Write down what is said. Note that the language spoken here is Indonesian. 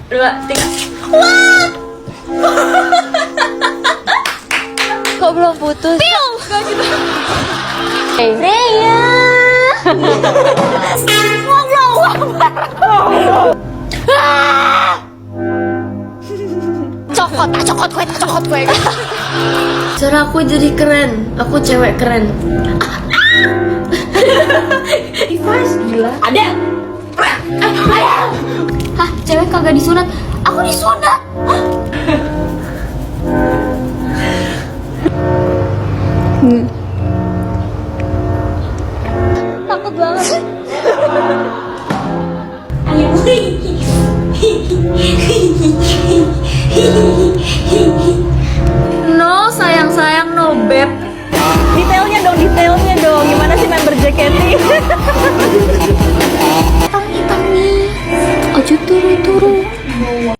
2, 3. Wah! Kok belum putus? Piung! Gak gitu. Raya! Cokot gue. Cara aku jadi keren. Aku cewek keren. Gila. Ada. Hah, cewek kagak disunat. Aku disunat. Takut banget. No, sayang no beb. Detailnya dong. Gimana sih member JKT?